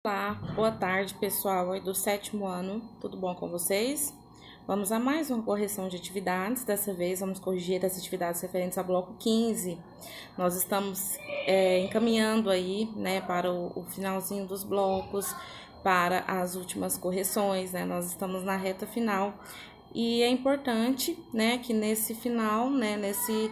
Olá, boa tarde pessoal aí do sétimo ano, tudo bom com vocês? Vamos a mais uma correção de atividades, dessa vez vamos corrigir as atividades referentes ao bloco 15. Nós estamos encaminhando aí, né, para o finalzinho dos blocos, para as últimas correções, né, nós estamos na reta final. E é importante, né, que nesse final, né, nesse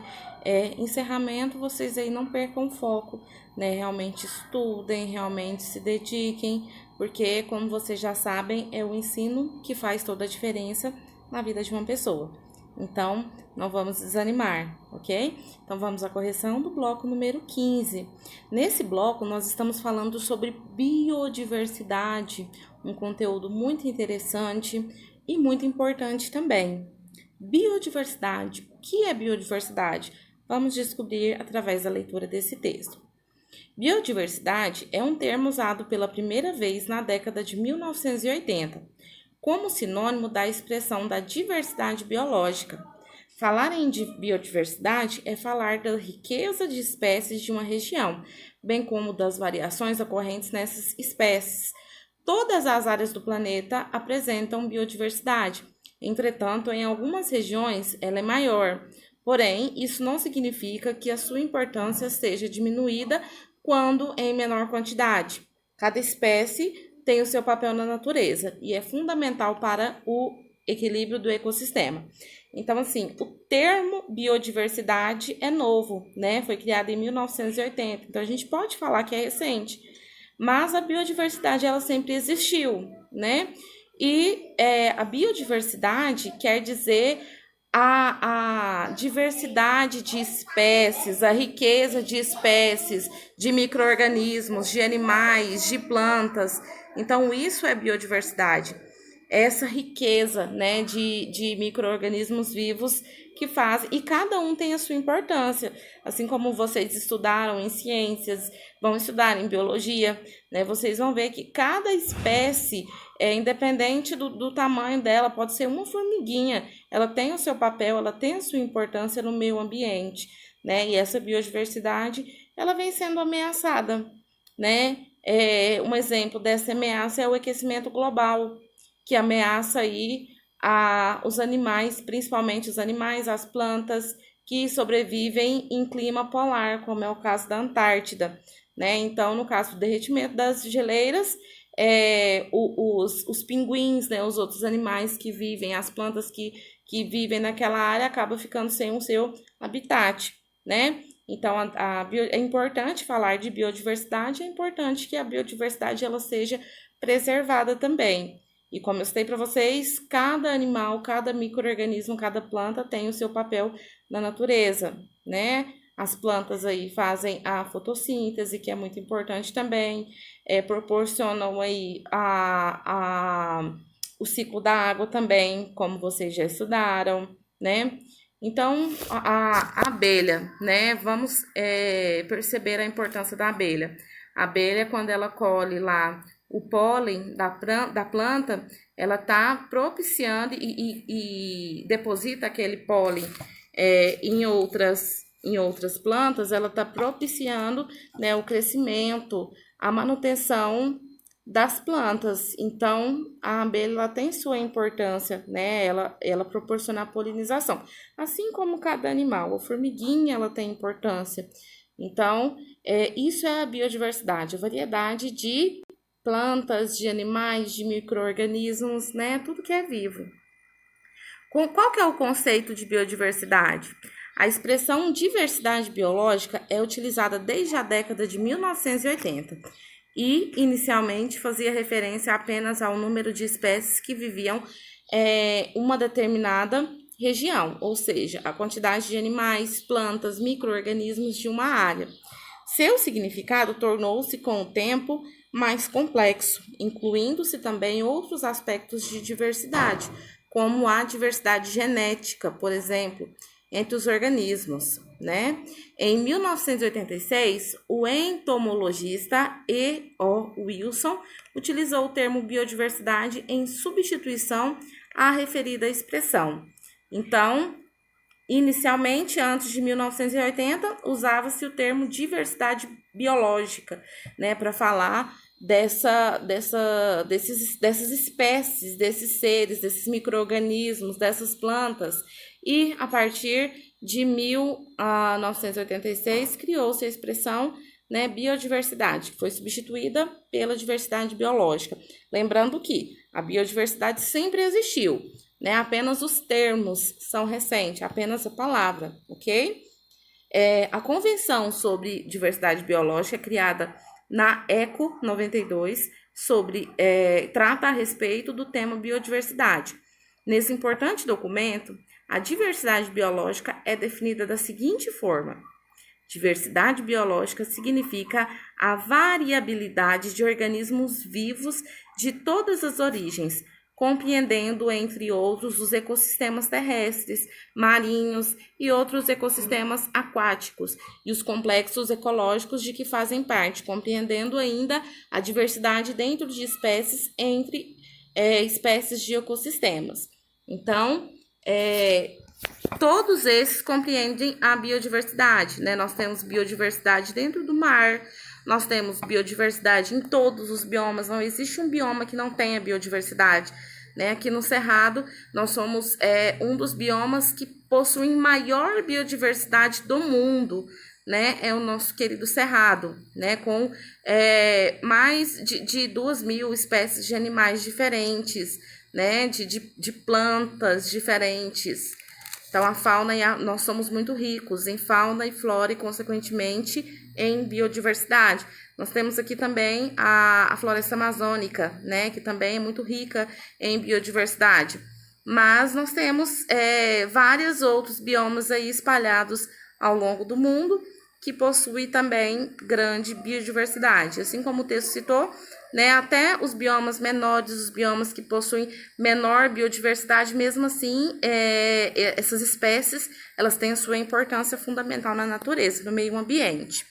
encerramento, vocês aí não percam o foco, né, realmente estudem, realmente se dediquem, porque, como vocês já sabem, é o ensino que faz toda a diferença na vida de uma pessoa. Então, não vamos desanimar, ok? Então, vamos à correção do bloco número 15. Nesse bloco, nós estamos falando sobre biodiversidade, um conteúdo muito interessante e muito importante também. Biodiversidade. O que é biodiversidade? Vamos descobrir através da leitura desse texto. Biodiversidade é um termo usado pela primeira vez na década de 1980, como sinônimo da expressão da diversidade biológica. Falar em biodiversidade é falar da riqueza de espécies de uma região, bem como das variações ocorrentes nessas espécies. Todas as áreas do planeta apresentam biodiversidade. Entretanto, em algumas regiões ela é maior. Porém, isso não significa que a sua importância seja diminuída quando em menor quantidade. Cada espécie tem o seu papel na natureza e é fundamental para o equilíbrio do ecossistema. Então, assim, o termo biodiversidade é novo, né? Foi criado em 1980, então a gente pode falar que é recente, mas a biodiversidade ela sempre existiu, né? E a biodiversidade quer dizer a diversidade de espécies, a riqueza de espécies, de micro-organismos, de animais, de plantas. Então, isso é biodiversidade. Essa riqueza, né, de micro-organismos vivos que fazem, e cada um tem a sua importância. Assim como vocês estudaram em ciências, vão estudar em biologia, né, vocês vão ver que cada espécie independente do tamanho dela, pode ser uma formiguinha, ela tem o seu papel, ela tem a sua importância no meio ambiente, né? E essa biodiversidade, ela vem sendo ameaçada, né? Um exemplo dessa ameaça é o aquecimento global, que ameaça aí os animais, principalmente os animais, as plantas que sobrevivem em clima polar, como é o caso da Antártida, né? Então, no caso do derretimento das geleiras, os pinguins, né, os outros animais que vivem, as plantas que vivem naquela área acabam ficando sem o seu habitat, né? Então, é importante falar de biodiversidade, é importante que a biodiversidade ela seja preservada também. E como eu citei para vocês, cada animal, cada micro-organismo, cada planta tem o seu papel na natureza, né? As plantas aí fazem a fotossíntese, que é muito importante também, proporcionam aí o ciclo da água também, como vocês já estudaram, né? Então, a abelha, né? Vamos perceber a importância da abelha. A abelha, quando ela colhe lá o pólen da planta, ela está propiciando e deposita aquele pólen em outras plantas, ela está propiciando, né, o crescimento, a manutenção das plantas. Então, a abelha ela tem sua importância, né? Ela proporciona a polinização. Assim como cada animal, a formiguinha ela tem importância. Então, isso é a biodiversidade, a variedade de plantas, de animais, de micro-organismos, né? Tudo que é vivo. Qual que é o conceito de biodiversidade? A expressão diversidade biológica é utilizada desde a década de 1980 e, inicialmente, fazia referência apenas ao número de espécies que viviam uma determinada região, ou seja, a quantidade de animais, plantas, micro-organismos de uma área. Seu significado tornou-se, com o tempo, mais complexo, incluindo-se também outros aspectos de diversidade, como a diversidade genética, por exemplo, entre os organismos, né? Em 1986, o entomologista E.O. Wilson utilizou o termo biodiversidade em substituição à referida expressão. Então, inicialmente, antes de 1980, usava-se o termo diversidade biológica, né, para falar dessas espécies, desses seres, desses micro-organismos, dessas plantas. E a partir de 1986 criou-se a expressão, né, biodiversidade, que foi substituída pela diversidade biológica. Lembrando que a biodiversidade sempre existiu, né? Apenas os termos são recentes, apenas a palavra, ok? A Convenção sobre Diversidade Biológica, criada na ECO 92, trata a respeito do tema biodiversidade. Nesse importante documento, a diversidade biológica é definida da seguinte forma: diversidade biológica significa a variabilidade de organismos vivos de todas as origens, compreendendo, entre outros, os ecossistemas terrestres, marinhos e outros ecossistemas aquáticos e os complexos ecológicos de que fazem parte, compreendendo ainda a diversidade dentro de espécies entre espécies de ecossistemas. Então, todos esses compreendem a biodiversidade, né? Nós temos biodiversidade dentro do mar, nós temos biodiversidade em todos os biomas, não existe um bioma que não tenha biodiversidade, né? Aqui no Cerrado, nós somos um dos biomas que possuem maior biodiversidade do mundo, né? É o nosso querido Cerrado, né? Com mais de 2.000 espécies de animais diferentes, né? De plantas diferentes. Então, a fauna nós somos muito ricos em fauna e flora e, consequentemente, em biodiversidade. Nós temos aqui também a floresta amazônica, né, que também é muito rica em biodiversidade. Mas nós temos vários outros biomas aí espalhados ao longo do mundo que possuem também grande biodiversidade. Assim como o texto citou, né, até os biomas menores, os biomas que possuem menor biodiversidade, mesmo assim, essas espécies, elas têm a sua importância fundamental na natureza, no meio ambiente.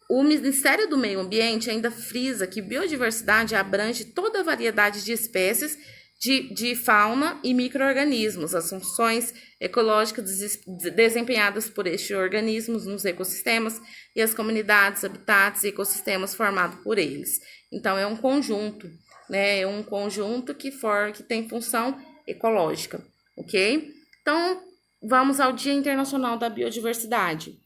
O Ministério do Meio Ambiente ainda frisa que biodiversidade abrange toda a variedade de espécies de fauna e micro-organismos, as funções ecológicas desempenhadas por estes organismos nos ecossistemas e as comunidades, habitats e ecossistemas formados por eles. Então, é um conjunto, né? É um conjunto que tem função ecológica, ok? Então, vamos ao Dia Internacional da Biodiversidade.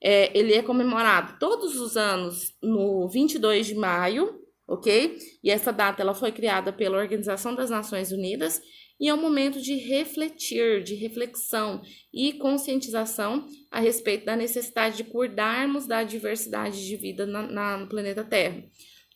Ele é comemorado todos os anos no 22 de maio, ok? E essa data ela foi criada pela Organização das Nações Unidas e é um momento de refletir, de reflexão e conscientização a respeito da necessidade de cuidarmos da diversidade de vida no planeta Terra.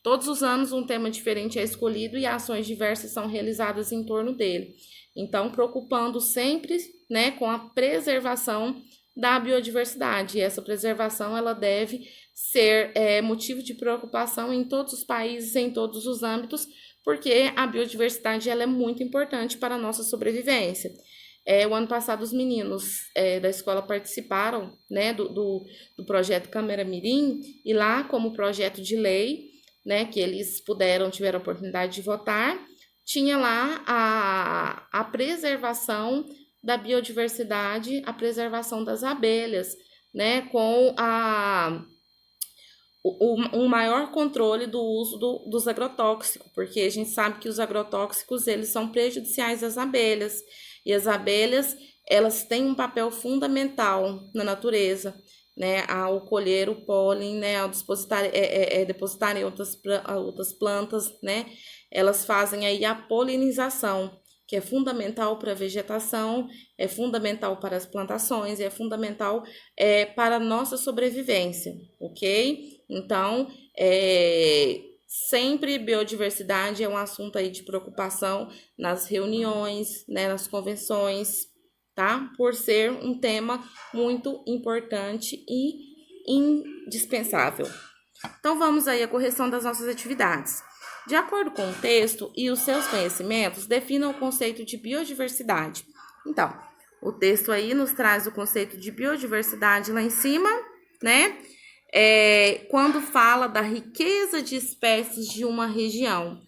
Todos os anos um tema diferente é escolhido e ações diversas são realizadas em torno dele. Então, preocupando sempre, né, com a preservação da biodiversidade. E essa preservação ela deve ser motivo de preocupação em todos os países, em todos os âmbitos, porque a biodiversidade ela é muito importante para a nossa sobrevivência. O ano passado os meninos da escola participaram, né, do projeto Câmara Mirim, e lá, como projeto de lei, né, que eles tiveram a oportunidade de votar, tinha lá a preservação da biodiversidade, a preservação das abelhas, né, com o maior controle do uso dos agrotóxicos, porque a gente sabe que os agrotóxicos eles são prejudiciais às abelhas, e as abelhas elas têm um papel fundamental na natureza, né, ao colher o pólen, né, ao depositar em outras plantas, né, elas fazem aí a polinização, que é fundamental para a vegetação, é fundamental para as plantações, é fundamental para a nossa sobrevivência, ok? Então, sempre biodiversidade é um assunto aí de preocupação nas reuniões, né, nas convenções, tá? Por ser um tema muito importante e indispensável. Então, vamos aí à correção das nossas atividades. De acordo com o texto e os seus conhecimentos, definam o conceito de biodiversidade. Então, o texto aí nos traz o conceito de biodiversidade lá em cima, né? Quando fala da riqueza de espécies de uma região,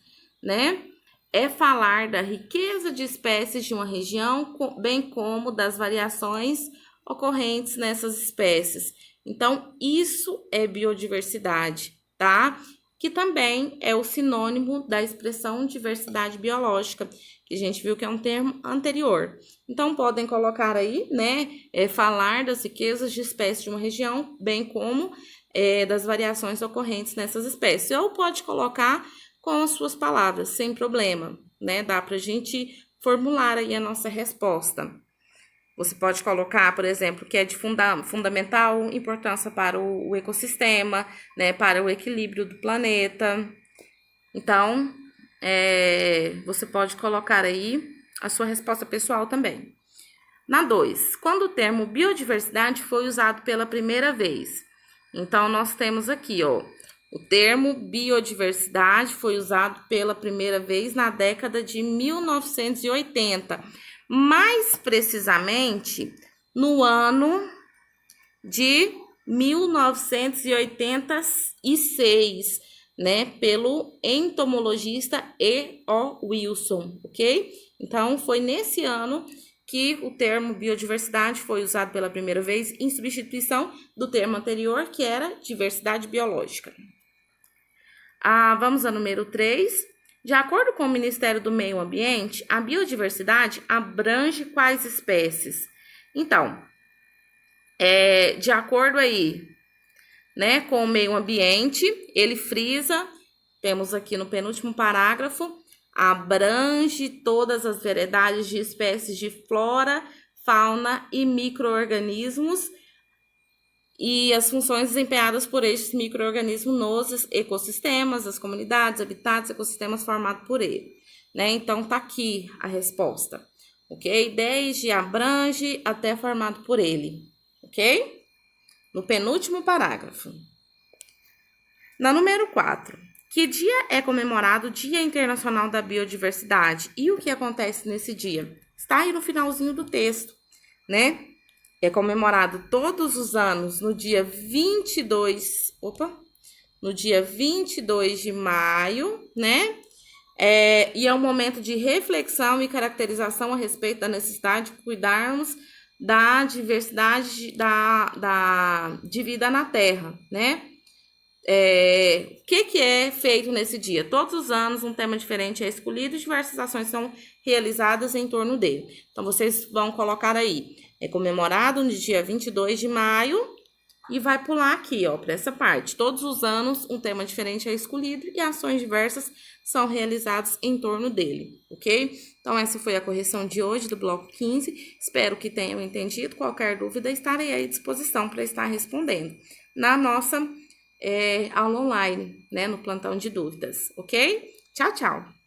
né? É falar da riqueza de espécies de uma região, bem como das variações ocorrentes nessas espécies. Então, isso é biodiversidade, tá? que também é o sinônimo da expressão diversidade biológica, que a gente viu que é um termo anterior. Então, podem colocar aí, né, falar das riquezas de espécies de uma região, bem como das variações ocorrentes nessas espécies. Ou pode colocar com as suas palavras, sem problema, né? Dá para a gente formular aí a nossa resposta. Você pode colocar, por exemplo, que é de fundamental importância para o ecossistema, né, para o equilíbrio do planeta. Então, você pode colocar aí a sua resposta pessoal também. Na 2, quando o termo biodiversidade foi usado pela primeira vez? Então, nós temos aqui, ó, o termo biodiversidade foi usado pela primeira vez na década de 1980. Mais precisamente, no ano de 1986, né, pelo entomologista E.O. Wilson, ok? Então, foi nesse ano que o termo biodiversidade foi usado pela primeira vez em substituição do termo anterior, que era diversidade biológica. Vamos ao número 3. De acordo com o Ministério do Meio Ambiente, a biodiversidade abrange quais espécies? Então, de acordo aí, né, com o meio ambiente, ele frisa, temos aqui no penúltimo parágrafo, abrange todas as variedades de espécies de flora, fauna e micro-organismos e as funções desempenhadas por estes micro-organismos nos ecossistemas, as comunidades, habitats, ecossistemas formados por ele, né? Então, tá aqui a resposta, ok? Desde abrange até formado por ele, ok? No penúltimo parágrafo. Na número 4, que dia é comemorado o Dia Internacional da Biodiversidade? E o que acontece nesse dia? Está aí no finalzinho do texto, né? É comemorado todos os anos no dia 22 de maio, né? E é um momento de reflexão e caracterização a respeito da necessidade de cuidarmos da diversidade de vida na Terra, né? O que é feito nesse dia? Todos os anos um tema diferente é escolhido e diversas ações são realizadas em torno dele. Então, vocês vão colocar aí, é comemorado no dia 22 de maio e vai pular aqui, ó, para essa parte. Todos os anos um tema diferente é escolhido e ações diversas são realizadas em torno dele, ok? Então, essa foi a correção de hoje do bloco 15. Espero que tenham entendido. Qualquer dúvida, estarei à disposição para estar respondendo na nossa aula online, né, no plantão de dúvidas, ok? Tchau, tchau!